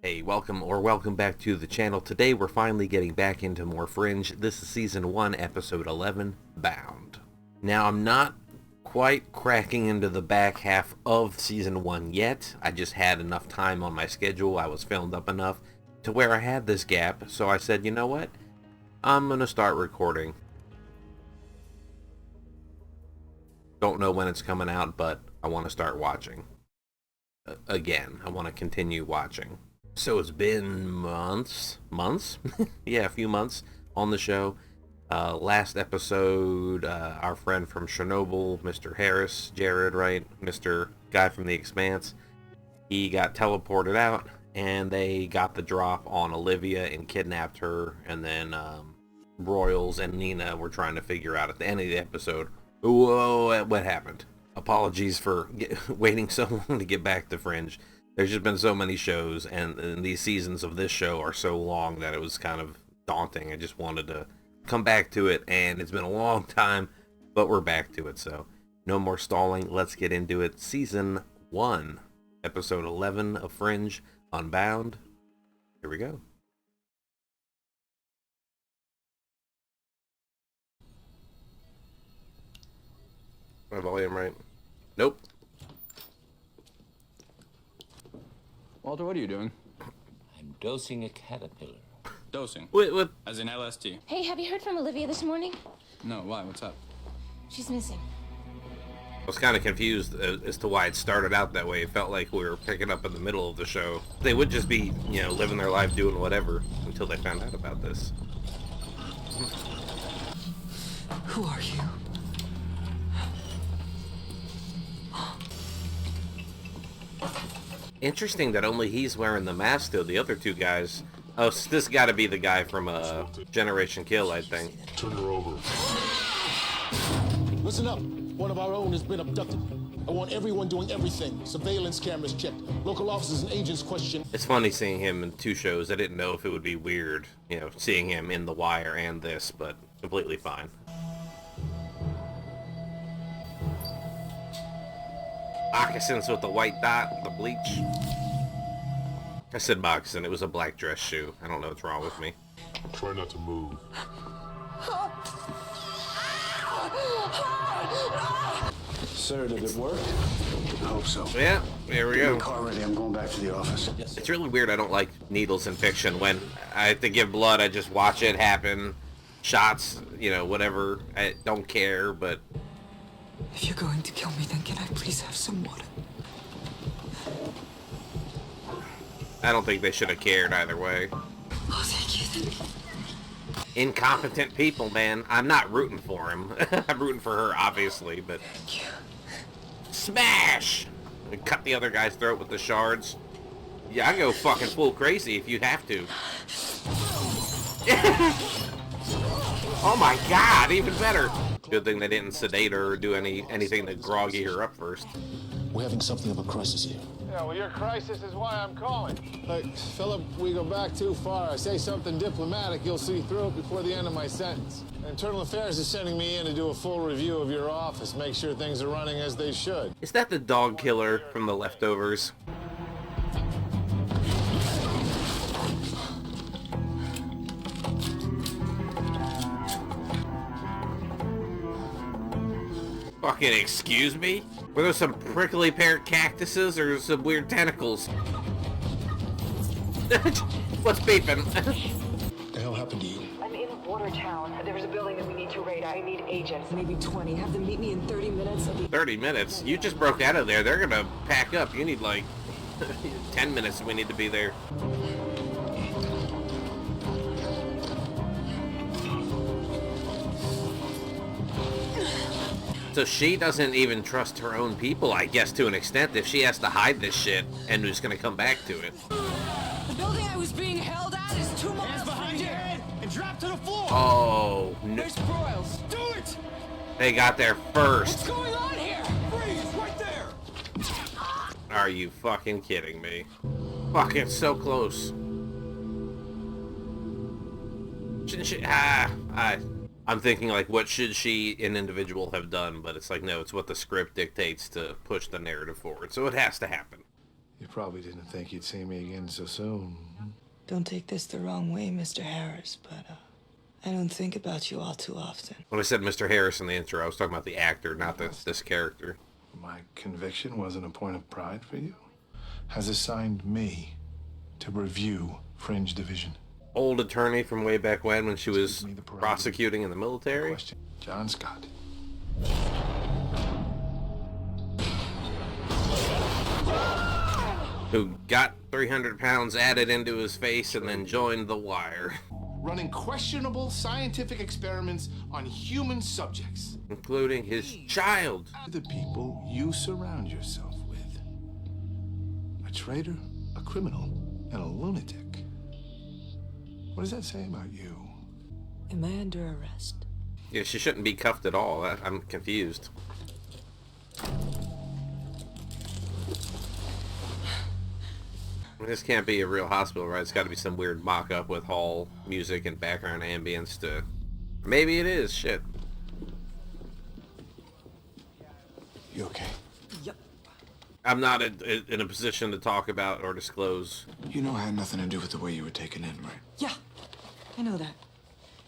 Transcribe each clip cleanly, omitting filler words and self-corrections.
Hey, welcome back to the channel. Today we're finally getting back into more Fringe. This is Season 1, Episode 11, Bound. Now, I'm not quite cracking into the back half of Season 1 yet. I just had enough time on my schedule. I was filmed up enough to where I had this gap. So I said, you know what? I'm going to start recording. Don't know when it's coming out, but I want to start watching. Again, I want to continue watching. So it's been months? Yeah, a few months on the show. Last episode, our friend from Chernobyl, Mr. Harris, Jared, right? Mr. Guy from The Expanse, he got teleported out, and they got the drop on Olivia and kidnapped her, and then Broyles and Nina were trying to figure out at the end of the episode, whoa, what happened? Apologies for waiting so long to get back to Fringe. There's just been so many shows, and these seasons of this show are so long that it was kind of daunting. I just wanted to come back to it, and it's been a long time, but we're back to it, so no more stalling. Let's get into it. Season 1, Episode 11 of Fringe, Unbound. Here we go. My volume right? Nope. Walter, what are you doing? I'm dosing a caterpillar. Dosing? What? As in LSD? Hey, have you heard from Olivia this morning? No, why? What's up? She's missing. I was kind of confused as to why it started out that way. It felt like we were picking up in the middle of the show. They would just be, you know, living their life, doing whatever, until they found out about this. Who are you? Interesting that only he's wearing the mask, though. The other two guys... Oh, so this got to be the guy from Generation Kill, I think. Turn her over. Listen up. One of our own has been abducted. I want everyone doing everything. Surveillance cameras checked. Local officers and agents questioned. It's funny seeing him in two shows. I didn't know if it would be weird, you know, seeing him in The Wire and this, but completely fine. Moccasins with the white dot, the bleach. I said moccasin, it was a black dress shoe. I don't know what's wrong with me. Try not to move. Sir, did it work? I hope so. Yeah, there we go. Car ready. I'm going back to the office. It's really weird. I don't like needles in fiction. When I have to give blood, I just watch it happen. Shots, you know, whatever. I don't care, but... If you're going to kill me, then can I please have some water? I don't think they should have cared either way. Oh, thank you. Incompetent people, man. I'm not rooting for him. I'm rooting for her, obviously, but... Thank you. Smash! And cut the other guy's throat with the shards. Yeah, I go fucking full crazy if you have to. Oh my god, even better. Good thing they didn't sedate her or do anything to groggy her up first. We're having something of a crisis here. Yeah, well, your crisis is why I'm calling. Look, Philip, we go back too far. I say something diplomatic, you'll see through it before the end of my sentence. Internal Affairs is sending me in to do a full review of your office, make sure things are running as they should. Is that the dog killer from The Leftovers? Fucking excuse me? Were there some prickly pear cactuses or some weird tentacles? What's beeping? What the hell happened to you? I'm in Watertown. There's a building that we need to raid. I need agents. Maybe 20. Have them meet me in 30 minutes. 30 minutes? You just broke out of there. They're gonna pack up. You need like 10 minutes. We need to be there. So she doesn't even trust her own people, I guess, to an extent, if she has to hide this shit and who's gonna come back to it. The building I was being held at is 2 miles behind your head And drop to the floor! Oh, no. There's Broyles. Do it! They got there first. What's going on here? Freeze, right there! Are you fucking kidding me? Fuck, it's so close. Shouldn't she... I'm thinking, like, what should she, an individual, have done? But it's like, no, it's what the script dictates to push the narrative forward. So it has to happen. You probably didn't think you'd see me again so soon. Don't take this the wrong way, Mr. Harris, but I don't think about you all too often. When I said Mr. Harris in the intro, I was talking about the actor, not this character. My conviction wasn't a point of pride for you? Has assigned me to review Fringe Division. Old attorney from way back when she was prosecuting in the military. Question. John Scott. Who got 300 pounds added into his face and then joined the wire. Running questionable scientific experiments on human subjects. Including his child. The people you surround yourself with. A traitor, a criminal, and a lunatic. What does that say about you? Am I under arrest? Yeah, she shouldn't be cuffed at all. I'm confused. This can't be a real hospital, right? It's got to be some weird mock-up with hall music and background ambience to... Maybe it is. Shit. You okay? Yep. I'm not in a position to talk about or disclose. You know I had nothing to do with the way you were taken in, right? Yeah, I know that.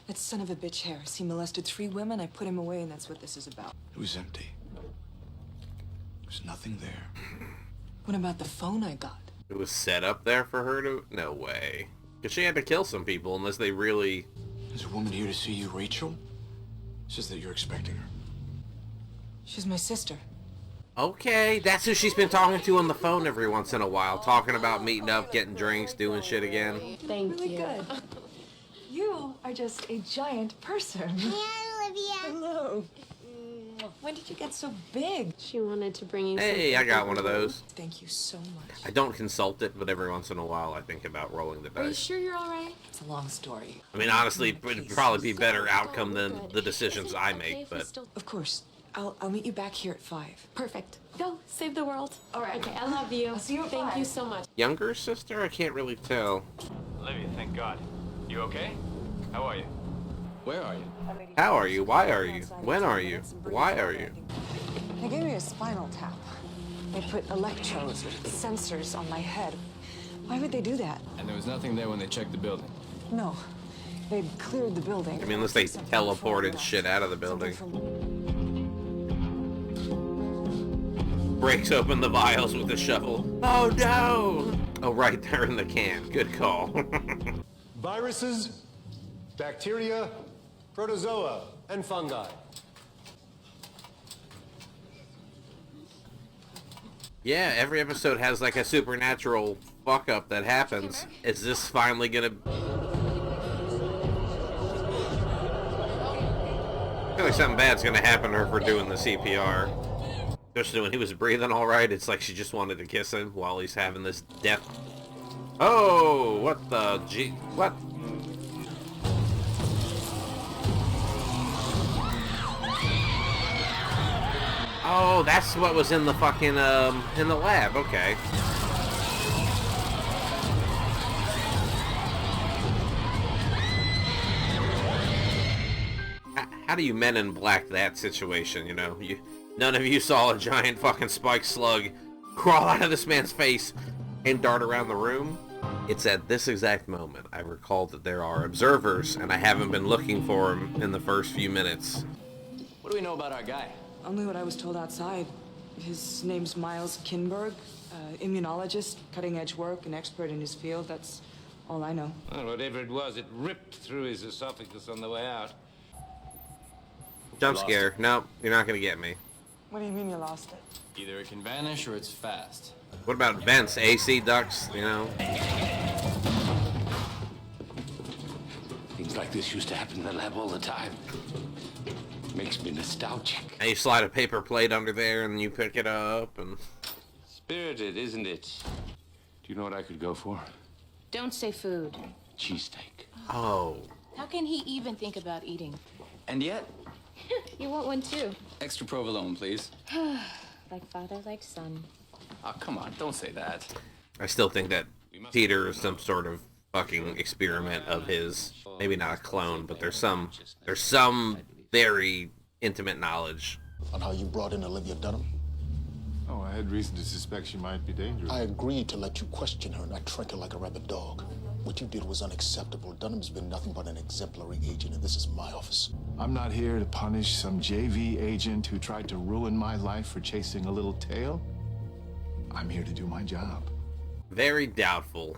That son of a bitch Harris. He molested 3 women. I put him away, and that's what this is about. It was empty. There's nothing there. What about the phone I got? It was set up there for her to... No way. Because she had to kill some people unless they really... There's a woman here to see you, Rachel. Says that you're expecting her. She's my sister. Okay, that's who she's been talking to on the phone every once in a while. Talking about meeting up, getting drinks, doing shit again. Thank Really you. good. You are just a giant person. Hi, Olivia. Hello. When did you get so big? She wanted to bring you Hey, I got one of those. Thank you so much. I don't consult it, but every once in a while I think about rolling the Are you dice. sure you're all right? It's a long story. I mean, honestly, it'd probably be better outcome than the decisions I make, but... Of course. I'll meet you back here at 5. Perfect. Go save the world. All right. Okay, I love you. I'll see you at Thank 5. you so much. Younger sister? I can't really tell. Olivia, thank God. You okay? How are you? Where are you? How are you? Why are you? When are you? Why are you? They gave me a spinal tap. They put electrodes with sensors on my head. Why would they do that? And there was nothing there when they checked the building. No, they'd cleared the building. I mean, unless they teleported shit out of the building. Breaks open the vials with a shovel. Oh no! Oh right, they're in the can. Good call. Viruses, bacteria, protozoa, and fungi. Yeah, every episode has like a supernatural fuck up that happens. Is this finally gonna... I feel like something bad's gonna happen to her for doing the CPR. Especially when he was breathing alright, it's like she just wanted to kiss him while he's having this death. Oh, what the G... What? Oh, that's what was in the fucking, in the lab, okay. How do you Men in Black that situation, you know? None of you saw a giant fucking spike slug crawl out of this man's face and dart around the room? It's at this exact moment I recall that there are observers, and I haven't been looking for them in the first few minutes. What do we know about our guy? Only what I was told outside. His name's Miles Kinberg, immunologist, cutting-edge work, an expert in his field. That's all I know. Well, whatever it was, it ripped through his esophagus on the way out. Jump scare. No, you're not gonna get me. What do you mean you lost it? Either it can vanish or it's fast. What about vents, AC ducts, you know? Things like this used to happen in the lab all the time. Makes me nostalgic. And you slide a paper plate under there and you pick it up and... Spirited, isn't it? Do you know what I could go for? Don't say food. Cheesesteak. Oh. How can he even think about eating? And yet, You want one too. extra provolone, please. Like father, like son. Oh, come on, don't say that. I still think that Peter is some sort of fucking experiment of his. Maybe not a clone, but there's some very intimate knowledge. On how you brought in Olivia Dunham? Oh, I had reason to suspect she might be dangerous. I agreed to let you question her, not treat her like a rabid dog. What you did was unacceptable. Dunham's been nothing but an exemplary agent, and this is my office. I'm not here to punish some JV agent who tried to ruin my life for chasing a little tail. I'm here to do my job. Very doubtful.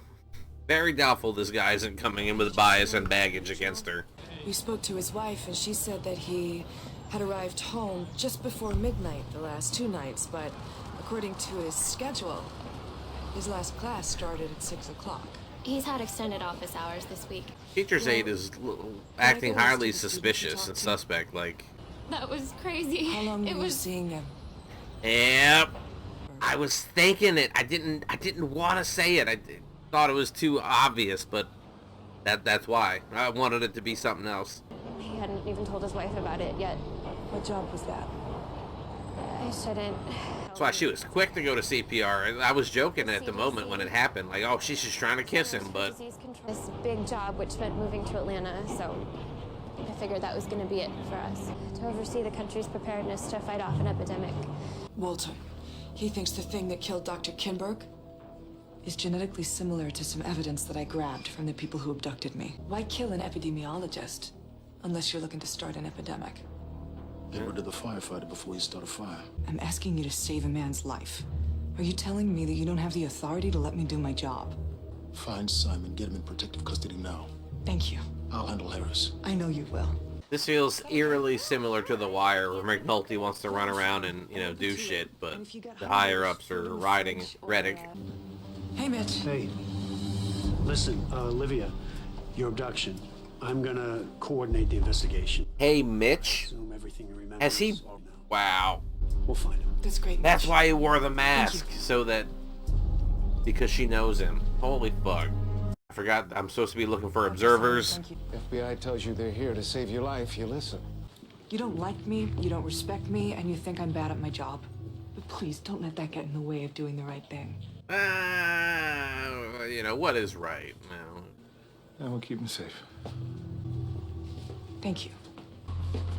Very doubtful this guy isn't coming in with bias and baggage against her. We spoke to his wife, and she said that he had arrived home just before midnight the last 2 nights, but according to his schedule, his last class started at 6 o'clock. He's had extended office hours this week. Teacher's aide is acting highly suspicious and suspect, like... That was crazy. How long were you seeing him? Yep. I was thinking it. I didn't want to say it. I thought it was too obvious, but that's why. I wanted it to be something else. He hadn't even told his wife about it yet. What job was that? I shouldn't. That's why she was quick to go to CPR. I was joking at the moment when it happened, like, oh, she's just trying to kiss him, but... This big job, which meant moving to Atlanta, so I figured that was going to be it for us. To oversee the country's preparedness to fight off an epidemic. Walter, he thinks the thing that killed Dr. Kinberg is genetically similar to some evidence that I grabbed from the people who abducted me. Why kill an epidemiologist unless you're looking to start an epidemic? Get rid of the firefighter before you start a fire. I'm asking you to save a man's life. Are you telling me that you don't have the authority to let me do my job? Find Simon, get him in protective custody now. Thank you. I'll handle Harris. I know you will. This feels eerily similar to The Wire, where McNulty wants to run around and, do shit, but the higher-ups are riding Reddick. Hey, Mitch. Hey. Listen, Olivia, your abduction. I'm gonna coordinate the investigation. Hey, Mitch. Assume everything you remember Has he... is all now. Wow. We'll find him. That's great, That's Mitch. why he wore the mask, so that... Because she knows him. Holy fuck. I forgot I'm supposed to be looking for observers. FBI tells you they're here to save your life. You listen. You don't like me, you don't respect me, and you think I'm bad at my job. But please, don't let that get in the way of doing the right thing. What is right? And we'll keep him safe. Thank you.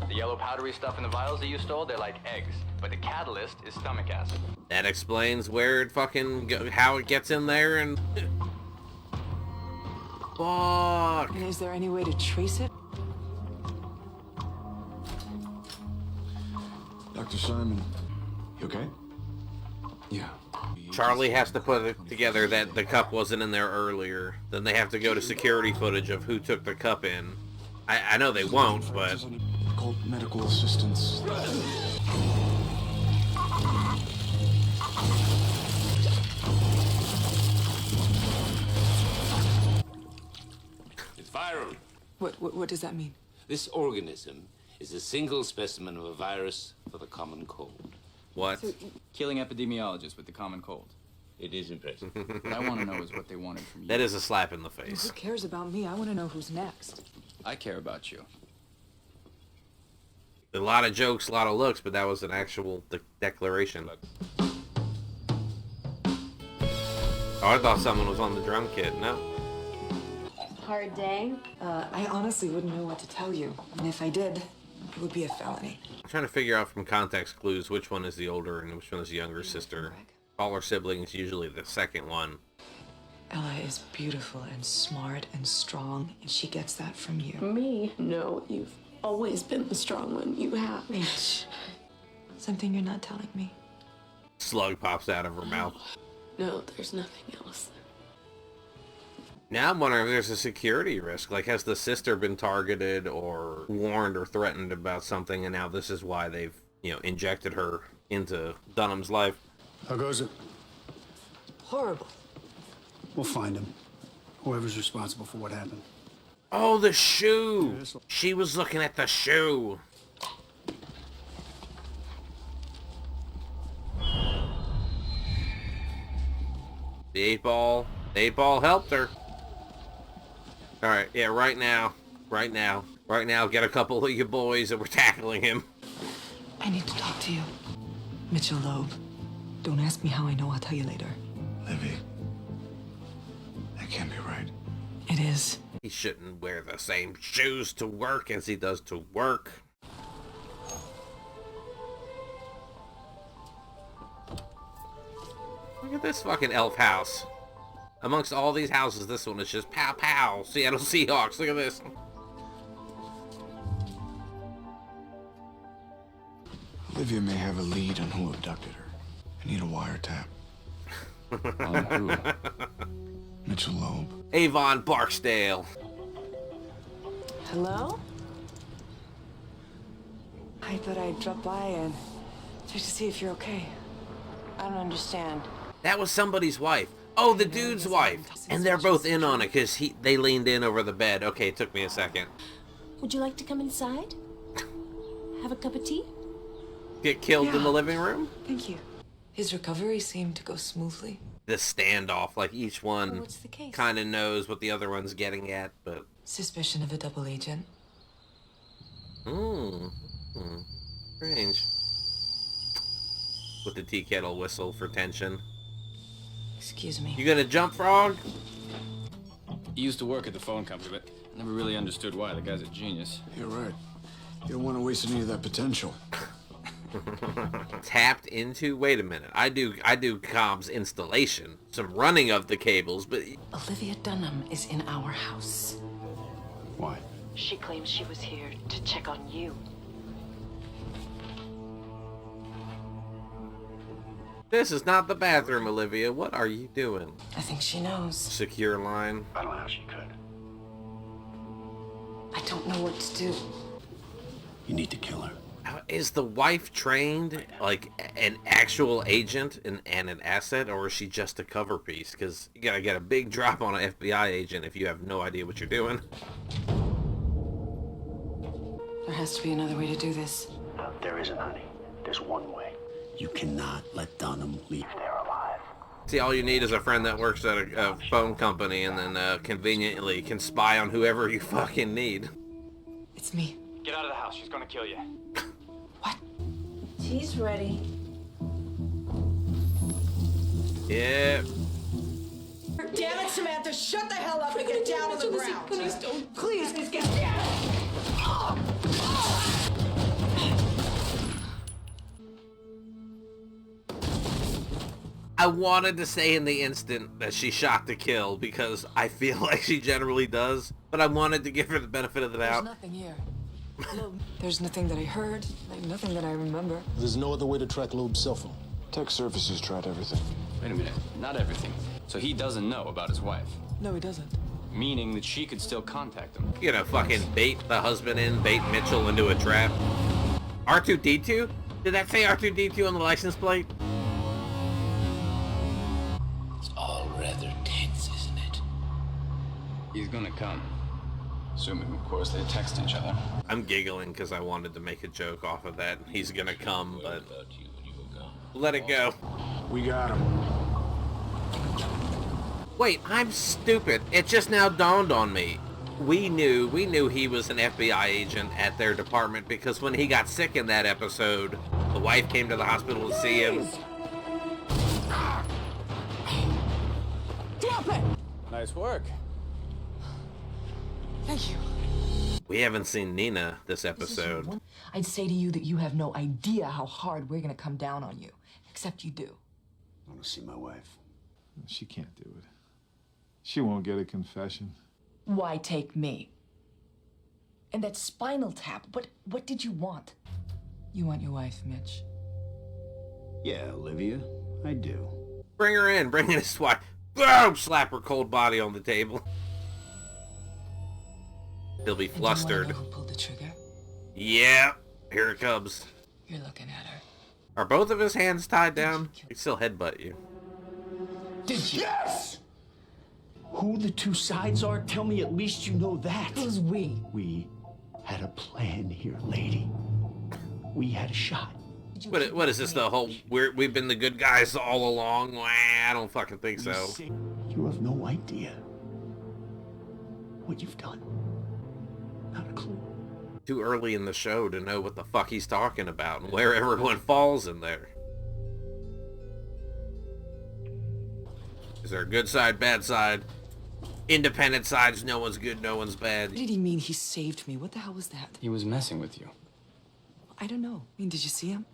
The yellow powdery stuff in the vials that you stole, they're like eggs. But the catalyst is stomach acid. That explains where it how it gets in there and... Fuck. And is there any way to trace it? Dr. Simon, you okay? Yeah. Charlie has to put it together that the cup wasn't in there earlier. Then they have to go to security footage of who took the cup in. I know they won't, but... Call medical assistance. It's viral. What does that mean? This organism is a single specimen of a virus for the common cold. What? Killing epidemiologists with the common cold. It is impressive. What I want to know is what they wanted from you. That is a slap in the Who face. cares about me? I want to know who's next. I care about you. A lot of jokes, a lot of looks, but that was an actual declaration. Oh, I thought someone was on the drum kit. No. Hard day? I honestly wouldn't know what to tell you. And if I did, it would be a felony. I'm trying to figure out from context clues which one is the older and which one is the younger sister. Taller siblings, usually the second one. Ella is beautiful and smart and strong, and she gets that from you. Me? No, you've always been the strong one. You have. Mitch, something you're not telling me. Slug pops out of her mouth. No, there's nothing else. Now I'm wondering if there's a security risk. Like, has the sister been targeted or warned or threatened about something, and now this is why they've, injected her into Dunham's life? How goes it? Horrible. We'll find him. Whoever's responsible for what happened. Oh, the shoe! She was looking at the shoe. The 8-ball. The 8-ball helped her. Alright, yeah, right now, get a couple of your boys and we're tackling him. I need to talk to you. Mitchell Loeb. Don't ask me how I know, I'll tell you later. Livy, that can't be right. It is. He shouldn't wear the same shoes to work as he does to work. Look at this fucking elf house. Amongst all these houses, this one is just pow pow. Seattle Seahawks. Look at this. Olivia may have a lead on who abducted her. I need a wiretap. On who? Mitchell Loeb. Avon Barksdale. Hello? I thought I'd drop by and check to see if you're okay. I don't understand. That was somebody's wife. Oh, the dude's wife. And they're both in on it because they leaned in over the bed. Okay, it took me a second. Would you like to come inside? Have a cup of tea? Get killed in the living room? Thank you. His recovery seemed to go smoothly. The standoff, like each one Well, what's the case? kind of knows what the other one's getting at, but... Suspicion of a double agent. Strange. With the tea kettle whistle for tension. Excuse me. You gonna jump, Frog? He used to work at the phone company, but never really understood why. The guy's a genius. You're right. You don't want to waste any of that potential. Tapped into? Wait a minute. I do comms installation. Some running of the cables, but... Olivia Dunham is in our house. Why? She claims she was here to check on you. This is not the bathroom, Olivia. What are you doing? I think she knows. Secure line. I don't know how she could. I don't know what to do. You need to kill her. Is the wife trained like an actual agent and an asset, or is she just a cover piece? Because you gotta get a big drop on an FBI agent if you have no idea what you're doing. There has to be another way to do this. No, there isn't, honey. There's one way. You cannot let Dunham leave there alive. See, all you need is a friend that works at a phone company and then conveniently can spy on whoever you fucking need. It's me. Get out of the house. She's gonna kill you. Tea's ready. Yeah. Damn it, Samantha, shut the hell up and get down on the ground. Please don't. Please get down. I wanted to say in the instant that she shot to kill because I feel like she generally does, but I wanted to give her the benefit of the There's doubt. nothing here. There's nothing that I heard, like nothing that I remember. There's no other way to track Loeb's cell phone. Tech services tried everything. Wait a minute. Not everything. So he doesn't know about his wife. No, he doesn't. Meaning that she could still contact him. You know, fucking bait the husband in, bait Mitchell into a trap. R2-D2? Did that say R2-D2 on the license plate? It's all rather tense, isn't it? He's gonna come. Assuming, of course, they text each other. I'm giggling because I wanted to make a joke off of that. He's gonna come, but let it go. We got him. Wait, I'm stupid. It just now dawned on me. We knew he was an FBI agent at their department because when he got sick in that episode, the wife came to the hospital to see him. Drop it! Nice work. Thank you. We haven't seen Nina this episode. I'd say to you that you have no idea how hard we're gonna come down on you. Except you do. I want to see my wife. She can't do it. She won't get a confession. Why take me? And that spinal tap, what did you want? You want your wife, Mitch? Yeah, Olivia, I do. Bring her in, bring in his wife. Boom! Slap her cold body on the table. He'll be flustered. And do you wanna know who pulled the trigger? Yeah, here it comes. You're looking at her. Are both of his hands tied down? He still headbutt you. Did you? Yes! Who the two sides are, tell me at least you know that. Who's we? We had a plan here, lady. We had a shot. What is this, the whole, we've been the good guys all along? Wah, I don't fucking think so. You have no idea what you've done. Not a clue. Too early in the show to know what the fuck he's talking about and where everyone falls in there. Is there a good side, bad side? Independent sides, no one's good, no one's bad. What did he mean he saved me? What the hell was that? He was messing with you. I don't know. I mean, did you see him?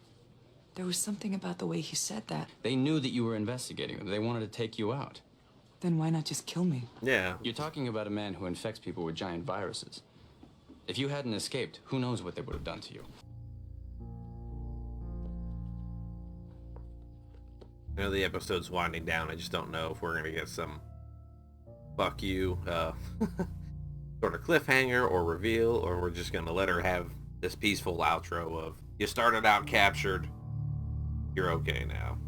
There was something about the way he said that. They knew that you were investigating them. They wanted to take you out. Then why not just kill me? Yeah. You're talking about a man who infects people with giant viruses. If you hadn't escaped, who knows what they would have done to you. I know the episode's winding down. I just don't know if we're going to get some fuck you sort of cliffhanger or reveal, or we're just going to let her have this peaceful outro of, you started out captured, you're okay now.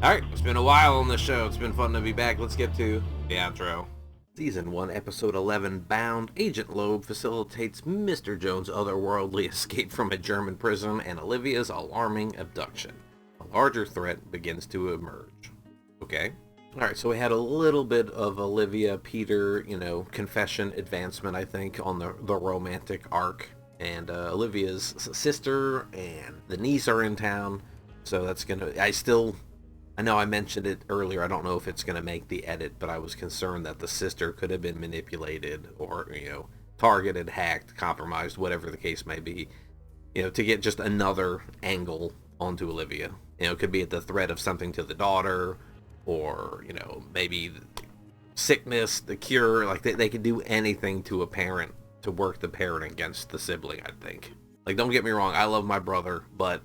Alright, it's been a while on the show. It's been fun to be back. Let's get to the outro. Season 1, Episode 11, Bound. Agent Loeb facilitates Mr. Jones' otherworldly escape from a German prison and Olivia's alarming abduction. A larger threat begins to emerge. Okay. Alright, so we had a little bit of Olivia, Peter, confession advancement, I think, on the romantic arc. And Olivia's sister and the niece are in town. So that's gonna... I know I mentioned it earlier. I don't know if it's going to make the edit, but I was concerned that the sister could have been manipulated or, targeted, hacked, compromised, whatever the case may be, to get just another angle onto Olivia. It could be at the threat of something to the daughter or, maybe sickness, the cure. Like, they could do anything to a parent to work the parent against the sibling, I think. Like, don't get me wrong. I love my brother, but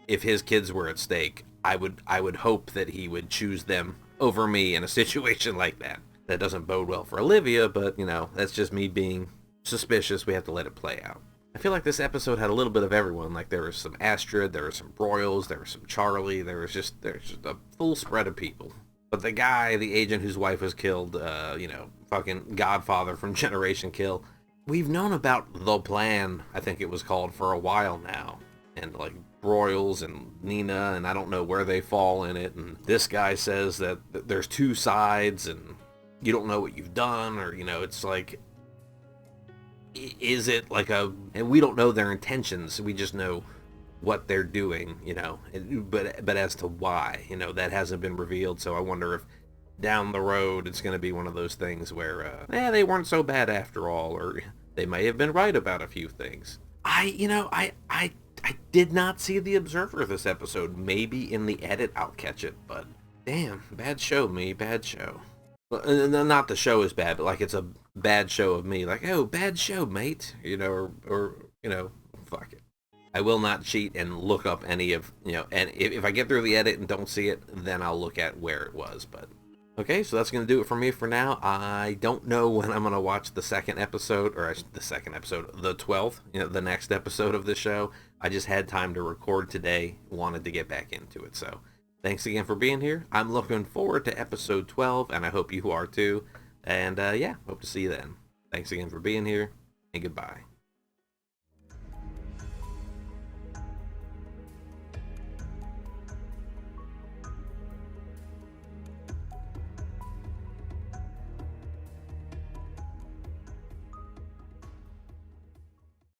if his kids were at stake, I would hope that he would choose them over me in a situation like that. That doesn't bode well for Olivia, but, that's just me being suspicious. We have to let it play out. I feel like this episode had a little bit of everyone. Like, there was some Astrid, there was some Broyles, there was some Charlie, there's just a full spread of people. But the guy, the agent whose wife was killed, fucking Godfather from Generation Kill, we've known about the plan, I think it was called, for a while now. And, like, Broyles and Nina, and I don't know where they fall in it, and this guy says that there's two sides, and you don't know what you've done, or, it's like, is it like and we don't know their intentions, we just know what they're doing, but as to why, that hasn't been revealed, so I wonder if down the road it's going to be one of those things where, they weren't so bad after all, or they may have been right about a few things. I did not see The Observer this episode. Maybe in the edit I'll catch it, but damn, bad show, me, bad show. Well, not the show is bad, but like it's a bad show of me. Like, oh, bad show, mate. Or fuck it. I will not cheat and look up any of, and if I get through the edit and don't see it, then I'll look at where it was, but... Okay, so that's going to do it for me for now. I don't know when I'm going to watch the second episode, the 12th, the next episode of the show. I just had time to record today, wanted to get back into it. So thanks again for being here. I'm looking forward to episode 12, and I hope you are too. And yeah, hope to see you then. Thanks again for being here, and goodbye.